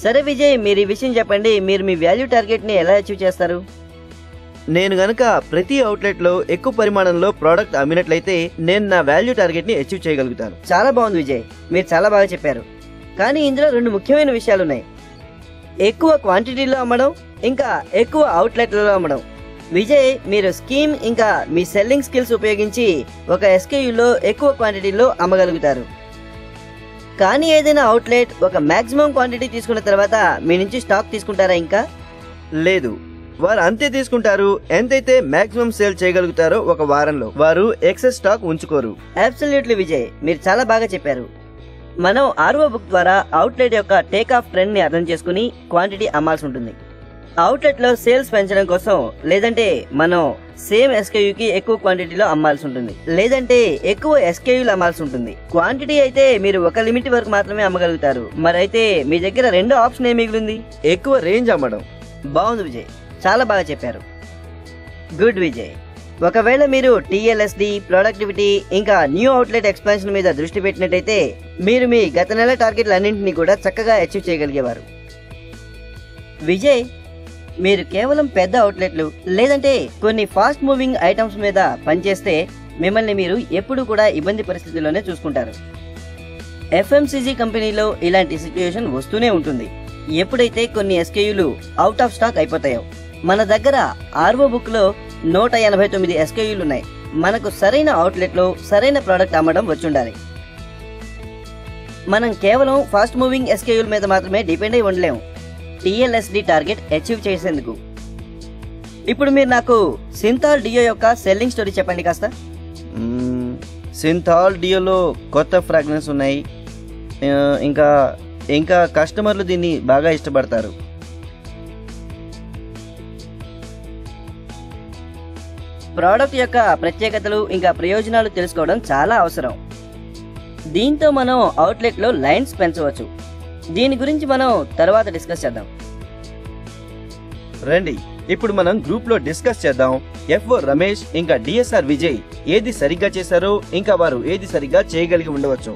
సరే విజయ్, మీరు ఈ విషయం చెప్పండి, మీరు మీ వాల్యూ టార్గెట్ని ఎలా అచీవ్ చేస్తారు? నేను గనక ప్రతి అవుట్లెట్లో ఎక్కువ పరిమాణంలో ప్రోడక్ట్ అమ్మినట్లయితే నేను నా వాల్యూ టార్గెట్ని అచీవ్ చేయగలుగుతాను. చాలా బాగుంది విజయ్, మీరు చాలా బాగా చెప్పారు. కానీ ఇందులో 2 ముఖ్యమైన విషయాలు ఉన్నాయి. ఎక్కువ క్వాంటిటీలో అమ్మడం, ఇంకా ఎక్కువ అవుట్లెట్లలో అమ్మడం. విజయ్, మీరు స్కీమ్ ఇంకా మీ సెల్లింగ్ స్కిల్స్ ఉపయోగించి ఒక ఎస్కేయూలో ఎక్కువ క్వాంటిటీలో అమ్మగలుగుతారు. కానీ ఏదైనా అవుట్లెట్ ఒక మాక్సిమం క్వాంటిటీ తీసుకున్న తర్వాత మీ నుంచి స్టాక్ తీసుకుంటారా? ఇంకా లేదు, వారు అంతే తీసుకుంటారు. ఎంతైతే మాక్సిమం సేల్ చేయగలుగుతారో ఒక వారంలో వారు ఎక్సెస్ స్టాక్ ఉంచుకోరు. అబ్సల్యూట్లీ విజయ్, మీరు చాలా బాగా చెప్పారు. మనం ఆర్ఓ బుక్ ద్వారా అవుట్లెట్ యొక్క టేక్ ఆఫ్ ట్రెండ్ ని అర్థం చేసుకుని క్వాంటిటీ అమ్మాల్సి ఉంటుంది. అవుట్లెట్ లో సేల్స్ పెంచడం కోసం, లేదంటే మనం సేమ్ ఎస్కేయూకి ఎక్కువ క్వాంటిటీలో అమ్మాల్సి ఉంటుంది, లేదంటే ఎక్కువ ఎస్కేయూలు అమ్మాల్సి ఉంటుంది. క్వాంటిటీ అయితే మీరు ఒక లిమిట్ వరకు మాత్రమే అమ్మగలుగుతారు. మరైతే మీ దగ్గర 2 ఆప్షన్ ఏమి మిగిలింది? ఎక్కువ రేంజ్ అమ్మడం. బాగుంది విజయ్, చాలా బాగా చెప్పారు. గుడ్ విజయ్. ఒకవేళ మీరు టీఎల్ఎస్డి, ప్రొడక్టివిటీ ఇంకా న్యూ అవుట్లెట్ ఎక్స్పాన్షన్ మీద దృష్టి పెట్టినట్టయితే మీరు మీ గత నెల టార్గెట్లన్నింటినీ కూడా చక్కగా అచీవ్ చేయగలిగేవారు. విజయ్, మీరు కేవలం పెద్ద అవుట్లెట్లు లేదంటే కొన్ని ఫాస్ట్ మూవింగ్ ఐటమ్స్ మీద పనిచేస్తే మిమ్మల్ని మీరు ఎప్పుడూ కూడా ఇబ్బంది పరిస్థితుల్లోనే చూసుకుంటారు. ఎఫ్ఎంసీజీ కంపెనీలో ఇలాంటి సిచ్యుయేషన్ వస్తూనే ఉంటుంది. ఎప్పుడైతే కొన్ని ఎస్కేయూలు అవుట్ ఆఫ్ స్టాక్ అయిపోతాయో. మన దగ్గర ఆర్ఓ బుక్ లో 189 ఎస్కేయూలు ఉన్నాయి. మనకు సరైన అవుట్లెట్ లో సరైన ప్రోడక్ట్ అమ్మడం వచ్చుండాలి. మనం కేవలం ఫాస్ట్ మూవింగ్ ఎస్కేయూల మీద మాత్రమే డిపెండ్ అయి ఉండలేము టీఎల్ఎస్డి టార్గెట్ అచీవ్ చేసేందుకు. ఇప్పుడు మీరు నాకు సింథాల్ డియో యొక్క సెల్లింగ్ స్టోరీ చెప్పండి కాస్త. సింథాల్ డియోలో కొత్త ఫ్రాగ్రెన్స్ ఉన్నాయి. ఇంకా కస్టమర్లు దీన్ని బాగా ఇష్టపడతారు. ప్రోడక్ట్ యొక్క ప్రత్యేకతలు ఇంకా ప్రయోజనాలు తెలుసుకోవడం చాలా అవసరం. దీంతో మనం అవుట్లెట్ లో లైన్స్ పెంచవచ్చు. దీని గురించి మనం తర్వాత డిస్కస్ చేద్దాం. రండి, ఇప్పుడు మనం గ్రూప్ లో డిస్కస్ చేద్దాం. ఎఫ్ఓ రమేష్ ఇంకా డిఎస్ఆర్ విజయ్ ఏది సరిగ్గా చేశారో, ఇంకా వారు ఏది సరిగ్గా చేయగలిగి ఉండవచ్చు.